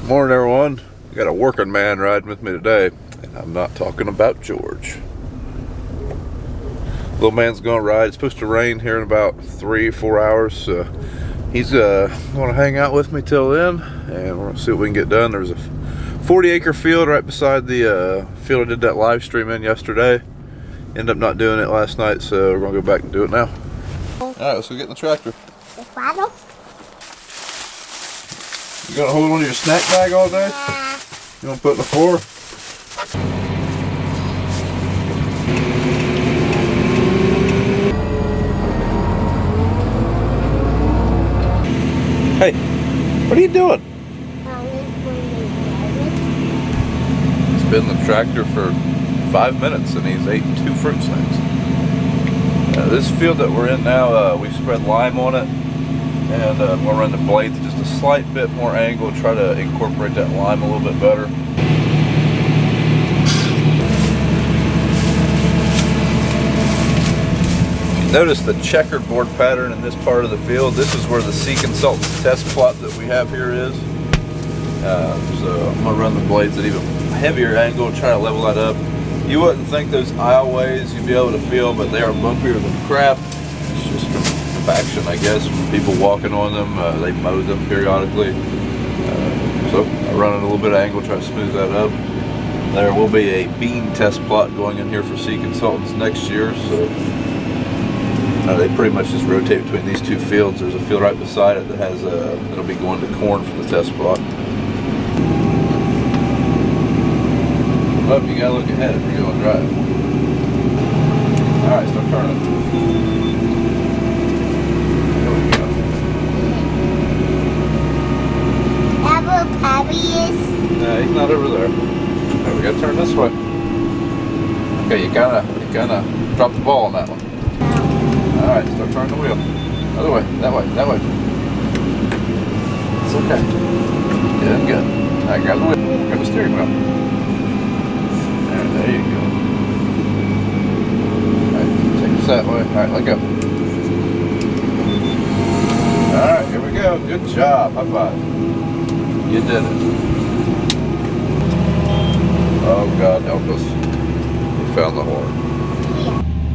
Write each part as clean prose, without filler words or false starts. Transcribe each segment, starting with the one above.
Morning, everyone. Got a working man riding with me today, and I'm not talking about George. Little man's gonna ride. It's supposed to rain here in about 3-4 hours, so he's gonna hang out with me till then, and we're gonna see what we can get done. There's a 40-acre field right beside the field I did that live stream in yesterday. Ended up not doing it last night, so we're gonna go back and do it now. All right, let's go get in the tractor. You gonna hold on to your snack bag all day? You wanna put it in the floor? Hey, what are you doing? He's been in the tractor for 5 minutes and he's ate 2 fruit snacks. This field that we're in now, we've spread lime on it, and we'll run the blades just a slight bit more angle, try to incorporate that lime a little bit better. Notice the checkerboard pattern in this part of the field. This is where the Sea Consultants test plot that we have here is. So I'm gonna run the blades at even heavier angle, try to level that up. You wouldn't think those aisleways you'd be able to feel, but they are bumpier than crap. It's just from compaction, I guess, from people walking on them. They mow them periodically. So I run at a little bit of angle, try to smooth that up. There will be a bean test plot going in here for Sea Consultants next year, so they pretty much just rotate between these 2 fields. There's a field right beside it that has it'll be going to corn for the test plot. But you gotta look ahead if you're going to drive. All right, start turning. There we go. That where Pappy is? No, he's not over there. Right, we gotta turn this way. Okay, you kinda dropped the ball on that one. All right, start turning the wheel. Other way, that way. It's okay. Good. All right, grab the wheel. Grab the steering wheel. There you go. All right, take us that way. All right, let go. All right, here we go. Good job. High five. You did it. Oh, God help us. We found the horn.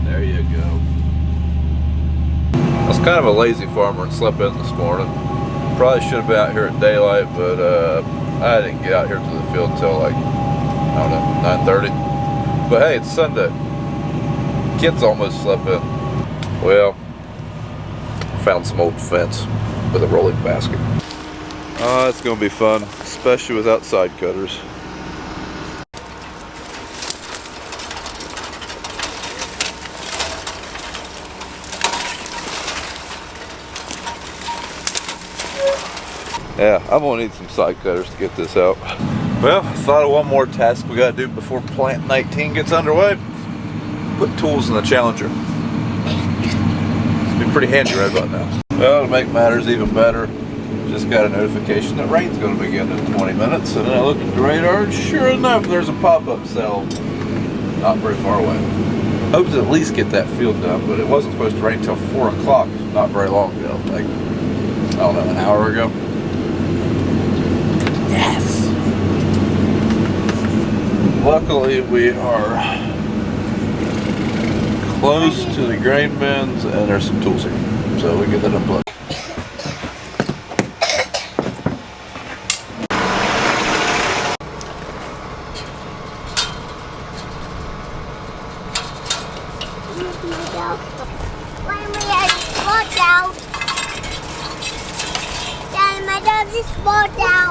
There you go. I was kind of a lazy farmer and slept in this morning. Probably should have been out here at daylight, but I didn't get out here to the field until like, I don't know, 9:30. But hey, it's Sunday. Kids almost slept in. Well, found some old fence with a rolling basket. It's gonna be fun, especially without side cutters. Yeah, I'm gonna need some side cutters to get this out. Well, I thought of one more task we gotta do before plant 19 gets underway. Put tools in the Challenger. It's been pretty handy right about now. Well, to make matters even better, just got a notification that rain's gonna begin in 20 minutes, and then I look at the radar, and sure enough, there's a pop-up cell not very far away. Hope to at least get that field done, but it wasn't supposed to rain until 4 o'clock, not very long ago, like, I don't know, an hour ago. Yes! Luckily, we are close to the grain bins, and there's some tools here, so we get that unplugged.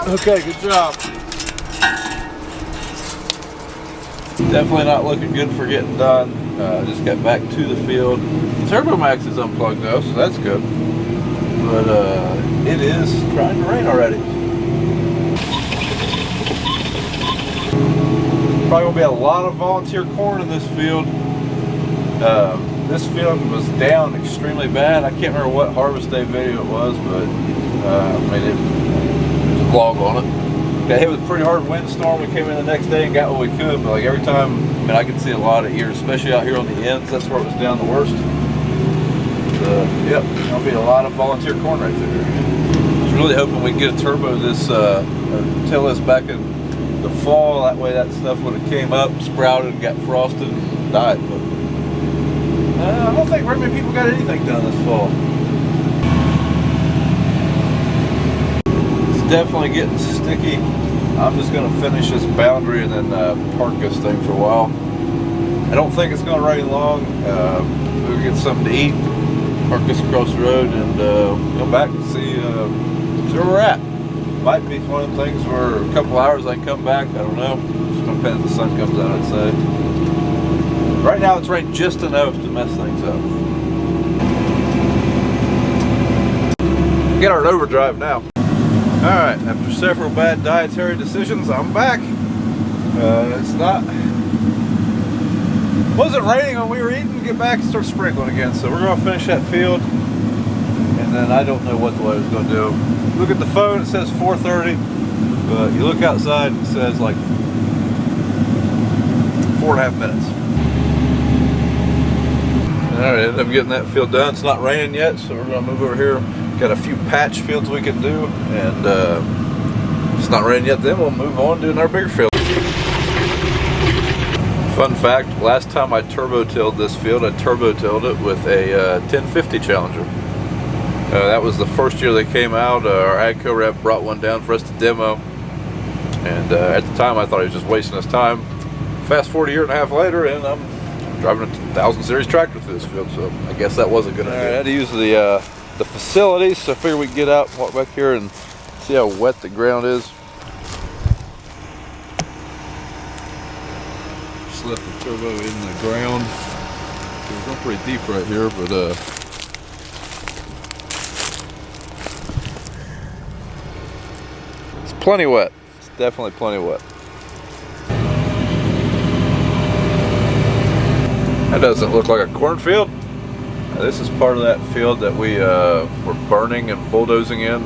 Okay, good job. Definitely not looking good for getting done. Just got back to the field. Turbomax is unplugged though, so that's good. But it is trying to rain already. Probably will be a lot of volunteer corn in this field. This field was down extremely bad. I can't remember what harvest day video it was, but I mean, there's a vlog on it. Got hit with a pretty hard windstorm. We came in the next day and got what we could, but like every time, I mean, I could see a lot of ears, especially out here on the ends. That's where it was down the worst. Yep, there'll be a lot of volunteer corn right there. I was really hoping we could get a turbo this, till this back in the fall. That way that stuff would have came up, sprouted, and got frosted, and died. But I don't think very many people got anything done this fall. It's definitely getting sticky. I'm just going to finish this boundary and then park this thing for a while. I don't think it's going to rain long. We'll get something to eat, park this across the road, and come back and see where we're at. Might be one of the things where a couple hours I can come back. I don't know. Just depends if the sun comes out, I'd say. Right now it's rained just enough to mess things up. Get our overdrive now. Alright, after several bad dietary decisions, I'm back. Wasn't raining when we were eating. Get back and start sprinkling again. So we're going to finish that field. And then I don't know what the weather's going to do. Look at the phone, it says 4:30. But you look outside, it says like 4.5 minutes. Alright, ended up getting that field done. It's not raining yet, so we're going to move over here. Got a few patch fields we can do, and if it's not raining yet, then we'll move on doing our bigger field. Fun fact, last time I turbo-tilled this field, I turbo-tilled it with a 1050 Challenger. That was the first year they came out. Our AGCO rep brought one down for us to demo, and at the time I thought he was just wasting his time. Fast forward a year and a half later, and I'm driving a 1000 series tractor through this field, so I guess that was a good idea. I had to use the facilities, so I figured we could get out, walk back here, and see how wet the ground is. Just left the turbo in the ground. It's going pretty deep right here, but it's plenty wet. It's definitely plenty wet. That doesn't look like a cornfield. This is part of that field that we were burning and bulldozing in.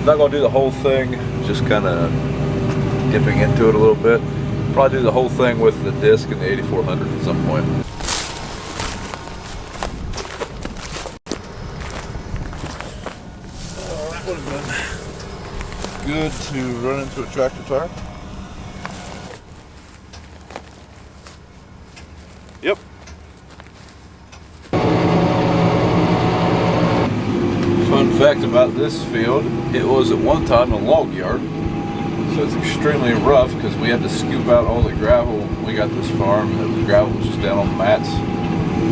Not going to do the whole thing, just kind of dipping into it a little bit. Probably do the whole thing with the disc and the 8400 at some point. That would have been good to run into a tractor tire. Yep. Fun fact about this field, it was at one time a log yard, so it's extremely rough because we had to scoop out all the gravel when we got this far. The gravel was just down on the mats.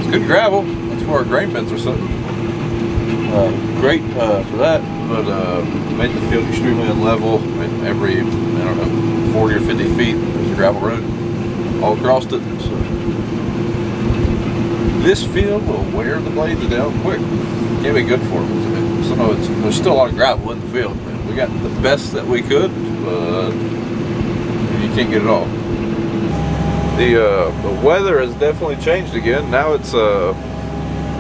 It's good gravel, that's where our grain bins are sitting. Great for that, but made the field extremely unlevel. Every, I don't know, 40 or 50 feet, there's a gravel road all across it. So this field will wear the blades down quick. Can't be good for them. Some of it's, there's still a lot of gravel in the field. We got the best that we could, but you can't get it all. The weather has definitely changed again. Now it's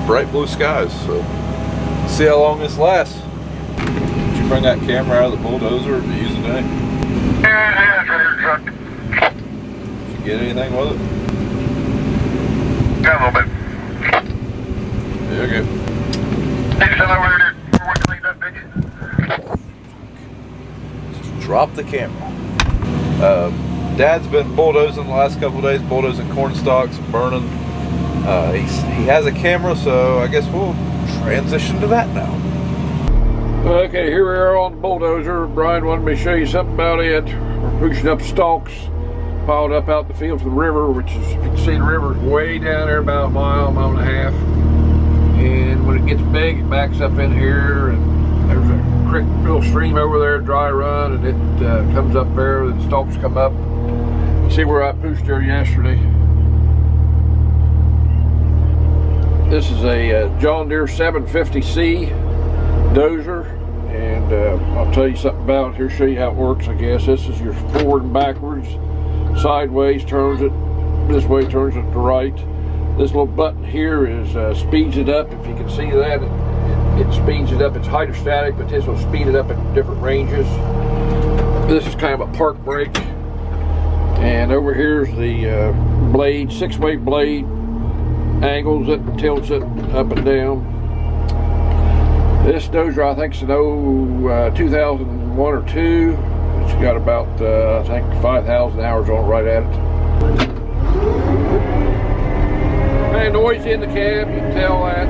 bright blue skies. So see how long this lasts. Did you bring that camera out of the bulldozer to use it today? Yeah, truck. Did you get anything with it? Got a little bit. Yeah, okay. Hey, send over there. We're working like that, bitch. Just drop the camera. Dad's been bulldozing the last couple of days, bulldozing corn stalks, burning. He has a camera, so I guess we'll transition to that now. Okay, here we are on the bulldozer. Brian wanted me to show you something about it. We're pushing up stalks piled up out the field from the river, which is, if you can see, the river is way down there, about a mile and a half. And when it gets big, it backs up in here, and there's a creek, little stream over there, dry run, and it comes up there, the stalks come up. See where I pushed there yesterday. This is a John Deere 750C dozer, and I'll tell you something about it here, show you how it works, I guess. This is your forward and backwards, sideways turns it, this way turns it to right. This little button here is speeds it up. If you can see that, it speeds it up. It's hydrostatic, but this will speed it up at different ranges. This is kind of a park brake. And over here's the blade, 6-way blade, angles it and tilts it up and down. This dozer, I think, is an 2001 or 2. It's got about, I think, 5,000 hours on it right at it. Hey, noise in the cab, you can tell that.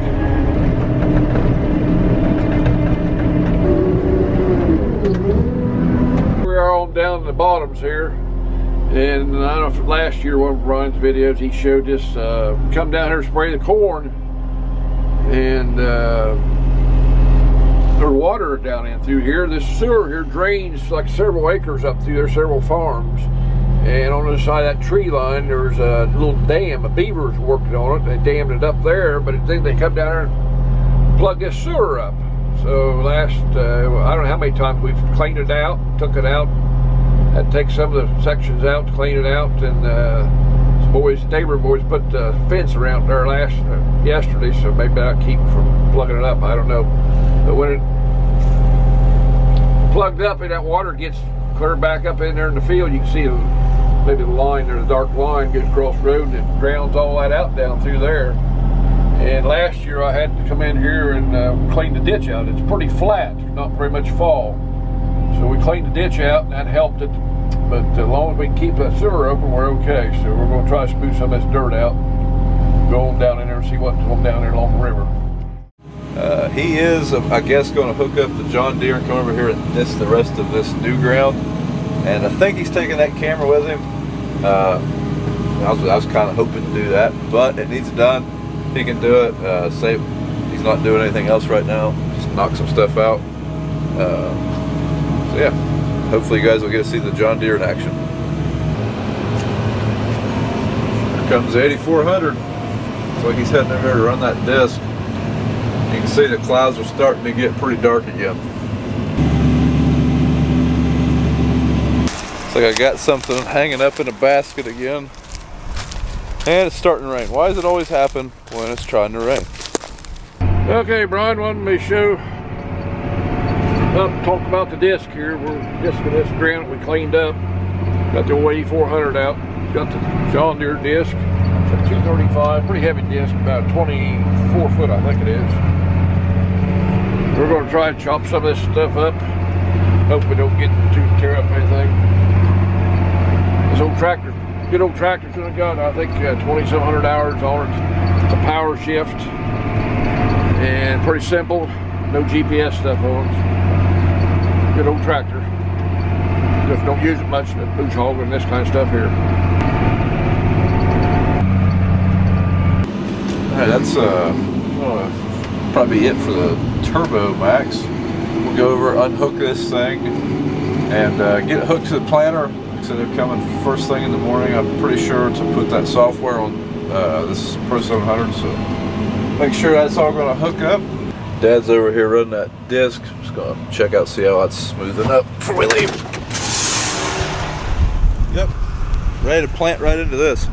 We are on down in the bottoms here. And I don't know if last year, one of Brian's videos, he showed this, come down here and spray the corn. And there's water down in through here. This sewer here drains like several acres up through there, several farms. And on the side of that tree line, there's a little dam. A beaver's working on it. They dammed it up there, but I think they come down here and plug this sewer up. So last, I don't know how many times we've cleaned it out, took it out. Had to take some of the sections out to clean it out, and some boys, neighbor boys, put the fence around there yesterday, so maybe I'll keep from plugging it up. I don't know. But when it plugged up and that water gets clear back up in there in the field, you can see maybe the line there, the dark line goes across the road and it drowns all that out down through there. And last year I had to come in here and clean the ditch out. It's pretty flat, not very much fall. So we cleaned the ditch out and that helped it. But as long as we can keep that sewer open, we're okay. So we're going to try to smooth some of this dirt out. Go on down in there and see what's going down there along the river. He is, I guess, going to hook up the John Deere and come over here and the rest of this new ground. And I think he's taking that camera with him. I was kind of hoping to do that, but it needs done. He can do it. Say he's not doing anything else right now. Just knock some stuff out. So yeah, hopefully you guys will get to see the John Deere in action. Here comes the 8400. Looks like he's heading over here to run that disc. You can see the clouds are starting to get pretty dark again. Looks like I got something hanging up in a basket again. And it's starting to rain. Why does it always happen when it's trying to rain? Okay, Brian wanted me to show talk about the disc here. We're discing this ground we cleaned up. Got the old 8400 out. Got the John Deere disc. It's a 235, pretty heavy disc, about 24 foot I think it is. We're going to try and chop some of this stuff up. Hope we don't get to tear up anything. This old tractor, good old tractor's gonna got, I think 2,700 hours on it. It's a power shift and pretty simple. No GPS stuff on it. Good old tractor. Just don't use it much in the booch hog and this kind of stuff here. Alright, that's probably it for the Turbo Max. We'll go over, unhook this thing, and get it hooked to the planter. So they're coming first thing in the morning. I'm pretty sure to put that software on this Pro 700. So make sure that's all going to hook up. Dad's over here running that disc. Just going to check out, see how that's smoothing up before we leave. Yep, ready to plant right into this.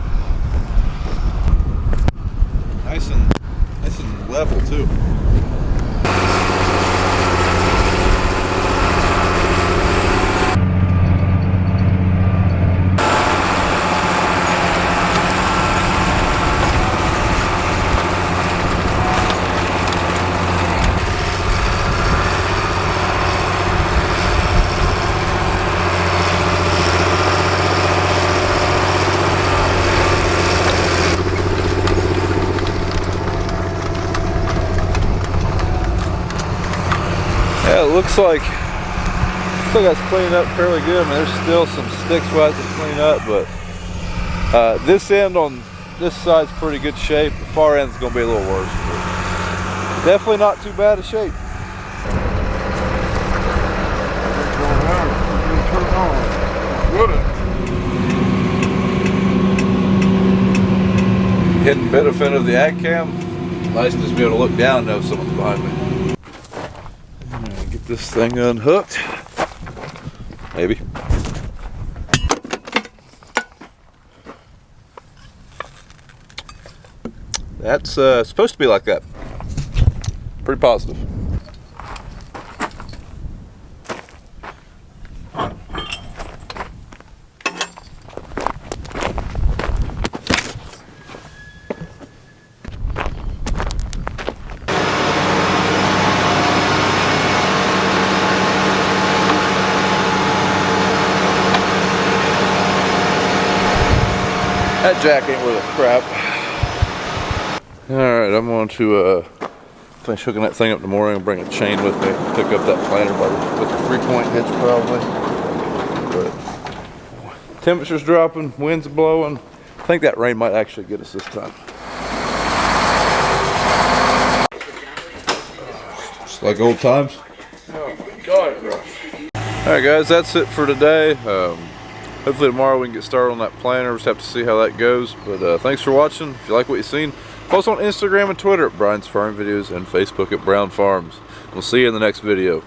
Nice and level too. Yeah, it looks like that's cleaned up fairly good. I mean, there's still some sticks we have to clean up, but this end on this side's pretty good shape. The far end's going to be a little worse. Definitely not too bad a shape. Hidden benefit of the ag cam. Nice to just be able to look down and know if someone's behind me. Get this thing unhooked. Maybe. That's supposed to be like that. Pretty positive. That jack ain't worth a crap. Alright, I'm going to finish hooking that thing up in the morning and bring a chain with me. Pick up that planter with a 3-point hitch probably. But temperature's dropping, wind's blowing. I think that rain might actually get us this time. Just like old times. Oh my God. Alright guys, that's it for today. Hopefully tomorrow we can get started on that planter. We'll just have to see how that goes. But thanks for watching. If you like what you've seen, follow us on Instagram and Twitter at Brian's Farm Videos and Facebook at Brown Farms. We'll see you in the next video.